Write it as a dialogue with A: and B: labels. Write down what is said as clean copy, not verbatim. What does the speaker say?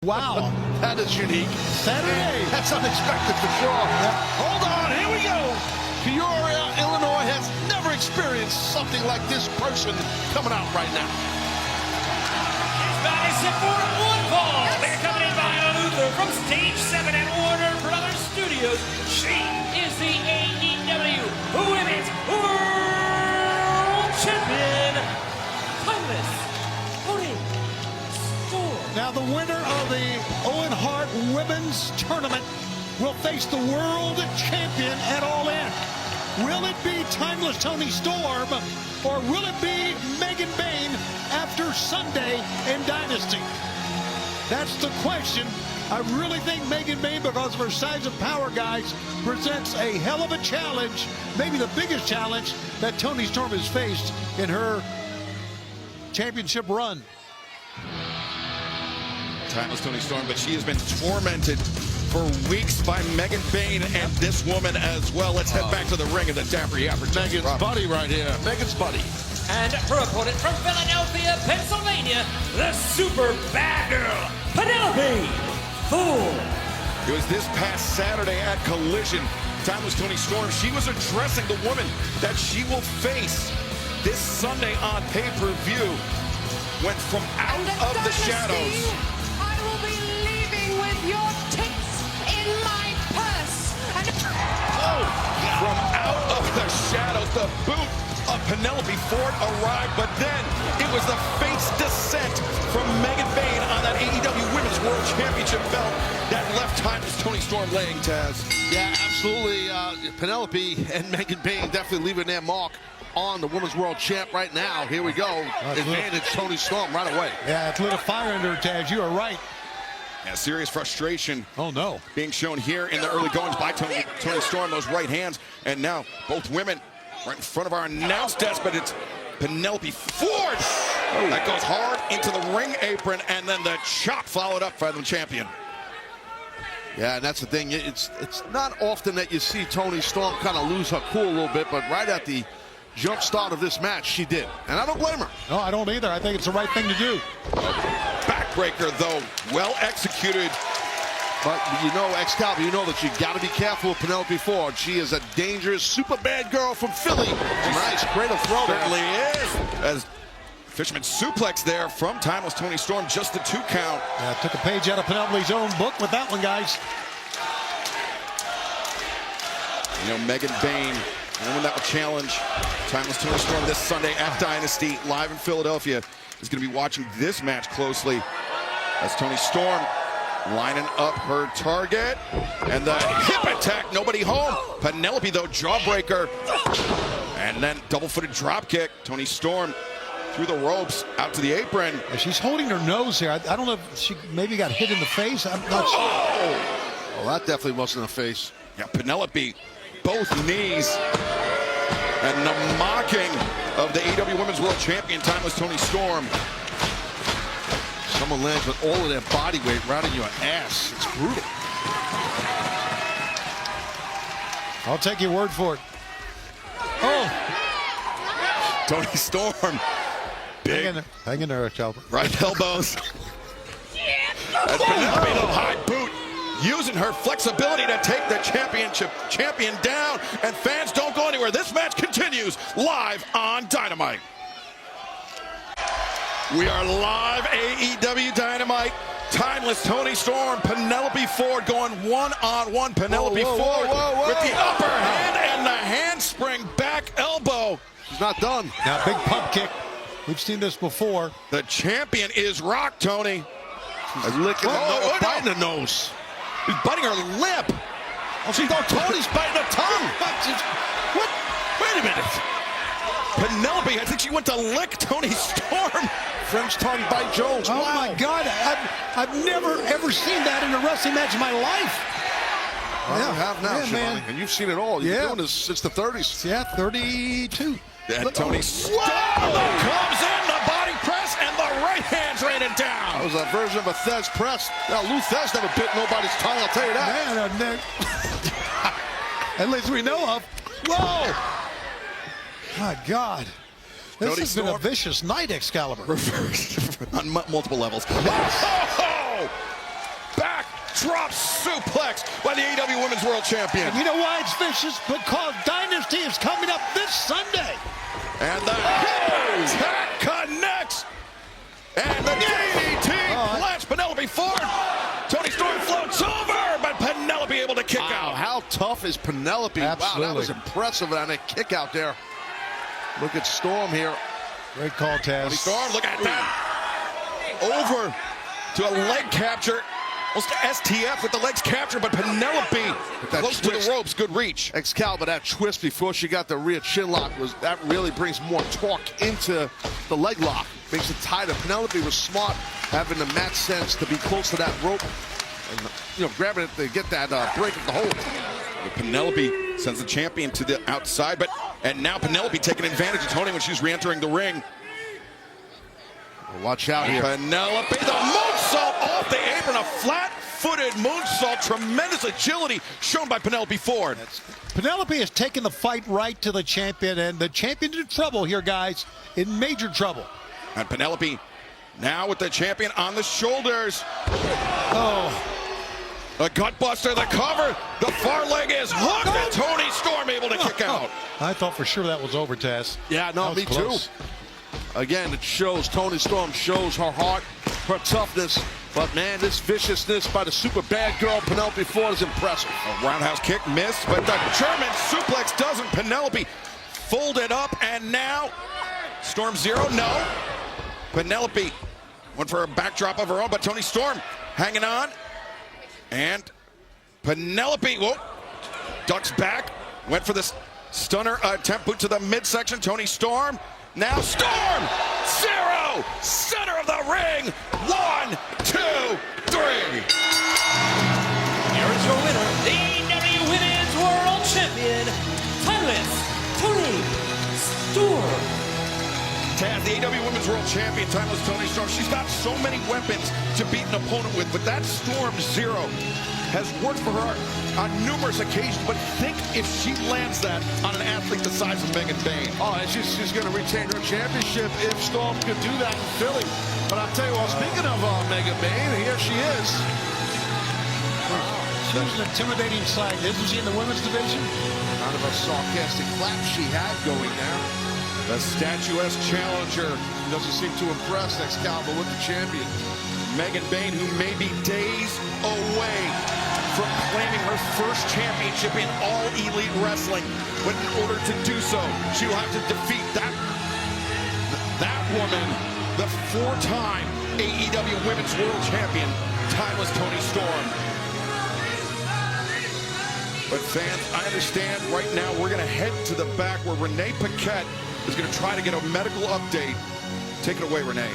A: Wow.
B: That is unique.
A: Saturday.
B: That's unexpected for sure. Hold on, here we go. Peoria, Illinois has never experienced something like this person coming out right now.
C: She's back set for one fall. They're coming in by Luther from Stage 7 at Warner Brothers Studios. She is the AEW Women's World Champion. Timeless Toni.
A: Now the winner of the Owen Hart Women's Tournament will face the world champion at All In. Will it be Timeless Toni Storm, or will it be Megan Bayne after Sunday in Dynasty? That's the question. I really think Megan Bayne, because of her size and power, guys, presents a hell of a challenge, maybe the biggest challenge that Toni Storm has faced in her championship run.
D: Timeless Toni Storm, but she has been tormented for weeks by Megan Bayne and this woman as well. Let's head back to the ring of the Dapper Yapper.
B: Megan's buddy right here. Megan's buddy.
C: And her opponent from Philadelphia, Pennsylvania, the super bad girl, Penelope Ford.
D: It was this past Saturday at Collision. Timeless Toni Storm, she was addressing the woman that she will face this Sunday on pay-per-view. Went from out of the shadows.
E: I will be leaving with your tits in my purse. And
D: From out of the shadows, the boot of Penelope Ford arrived, but then it was the fate's descent from Megan Bayne on that AEW Women's World Championship belt that left Timeless Toni Storm laying, Taz.
B: Yeah, absolutely. Penelope and Megan Bayne definitely leaving their mark on the Women's World Champ right now. Here we go. Advantage Toni Storm right away.
A: Yeah, it's lit a fire under her, Taz. You are right.
D: Yeah, serious frustration.
A: Oh, no.
D: Being shown here in the early goings by Toni Storm, those right hands. And now both women right in front of our announce desk, but it's Penelope Ford that goes hard into the ring apron, and then the chop followed up by the champion.
B: Yeah, and that's the thing. It's not often that you see Toni Storm kind of lose her cool a little bit, but right at the jump start of this match, she did. And I don't blame her.
A: No, I don't either. I think it's the right thing to do.
D: Backbreaker, though, well executed.
B: But you know, Excalibur, you know that you got to be careful with Penelope Ford. She is a dangerous, super bad girl from Philly. Nice, great a throw.
D: Certainly is. As Fisherman suplex there from Timeless Toni Storm, just the 2 count.
A: Yeah, took a page out of Penelope's own book with that one, guys.
D: You know, Megan Bayne, the woman that will challenge Timeless Toni Storm this Sunday at Dynasty, live in Philadelphia, is going to be watching this match closely as Toni Storm lining up her target. And the hip attack, nobody home. Penelope, though, jawbreaker. And then double-footed drop kick. Toni Storm through the ropes, out to the apron.
A: Yeah, she's holding her nose here. I don't know if she maybe got hit in the face. I'm not sure.
B: Well, that definitely wasn't a face.
D: Yeah, Penelope, both knees. And the mocking of the AEW Women's World Champion, Timeless Toni Storm.
B: Someone lands with all of their body weight right in your ass. It's brutal.
A: I'll take your word for it. Oh,
D: Toni Storm. Big
A: hang in there, Excalibur.
D: right elbows. And Penelope, the high boot, using her flexibility to take the champion down. And fans, don't go anywhere. This match continues live on Dynamite. We are live, AEW Dynamite. Timeless Toni Storm, Penelope Ford going one-on-one. Penelope Ford with the upper hand and the handspring back elbow.
B: She's not done.
A: Now, big pump kick. We've seen this before.
D: The champion is rocked, Toni.
B: She's licking the nose, biting the nose.
D: He's biting her lip.
B: Oh, Toni's biting her tongue.
D: What? Wait a minute. Penelope, I think she went to lick Toni Storm.
B: French tongue bite Jones.
A: Oh,
B: Wow.
A: my God. I've never, ever seen that in a wrestling match in my life.
B: Well, you have now,
A: yeah, man.
B: and you've seen it all. You've been doing this since the 30s.
A: Yeah, 32.
D: And Toni Storm comes in, the body press, and the right hand's raining down.
B: That was a version of a Thez press. Now, Lou Thez never bit nobody's tongue, I'll tell you that.
A: Man, at least we know of. Whoa! My God. This
D: Toni
A: has been a
D: Storm.
A: vicious night, Excalibur.
D: Reversed on multiple levels. Oh! drop suplex by the AEW Women's World Champion.
A: And you know why it's vicious? Because Dynasty is coming up this Sunday.
D: And the hip attack connects. And the DDT plants Penelope Ford. Toni Storm floats over, but Penelope able to kick out.
B: How tough is Penelope?
A: Absolutely.
B: Wow, that was impressive on a kick out there. Look at Storm here.
A: Great call, Taz.
D: Toni Storm, look at that. Over to a leg capture. Almost to STF with the legs captured, but Penelope close to the ropes. Good reach.
B: Excalibur, that twist before she got the rear chin lock, that really brings more torque into the leg lock. Makes it tighter. Penelope was smart, having the match sense to be close to that rope and grabbing it to get that break of the hold.
D: Penelope sends the champion to the outside, and now Penelope taking advantage of Toni when she's re-entering the ring.
B: Watch out here.
D: Penelope, the moonsault off the apron, a flat-footed moonsault. Tremendous agility shown by Penelope Ford.
A: Penelope has taken the fight right to the champion, and the champion's in trouble here, guys. In major trouble.
D: And Penelope now with the champion on the shoulders.
A: Oh.
D: A gutbuster, the cover, the far leg is hooked, and Toni Storm able to kick out.
A: I thought for sure that was over, Taz.
B: Yeah, no, me too. Again, it shows, Toni Storm shows her heart, her toughness. But, man, this viciousness by the super bad girl, Penelope Ford, is impressive.
D: A roundhouse kick missed, but the German suplex doesn't. Penelope folded up, and now Storm zero, no. Penelope went for a backdrop of her own, but Toni Storm hanging on. And Penelope, ducks back, went for this stunner attempt, boot to the midsection. Toni Storm. Now Storm, zero, center of the ring. 1, 2, 3.
C: Here is your winner, the AEW Women's World Champion, timeless Toni Storm.
D: Taz, the AEW Women's World Champion, timeless Toni Storm. She's got so many weapons to beat an opponent with, but that Storm Zero has worked for her on numerous occasions. But think if she lands that on an athlete the size of Megan Bayne.
B: Oh, and she's going to retain her championship if Storm could do that in Philly. But I'll tell you what, speaking of Megan Bayne, here she is.
A: She's an intimidating sight, isn't she, in the women's division?
B: Kind of a sarcastic clap she had going there.
D: The statuesque challenger
B: Doesn't seem to impress Excalibur with the champion.
D: Megan Bayne, who may be days away from claiming her first championship in all elite wrestling. But in order to do so, she will have to defeat that woman, the 4-time AEW Women's World Champion, timeless Toni Storm. But fans, I understand right now we're going to head to the back where Renee Paquette is going to try to get a medical update. Take it away, Renee.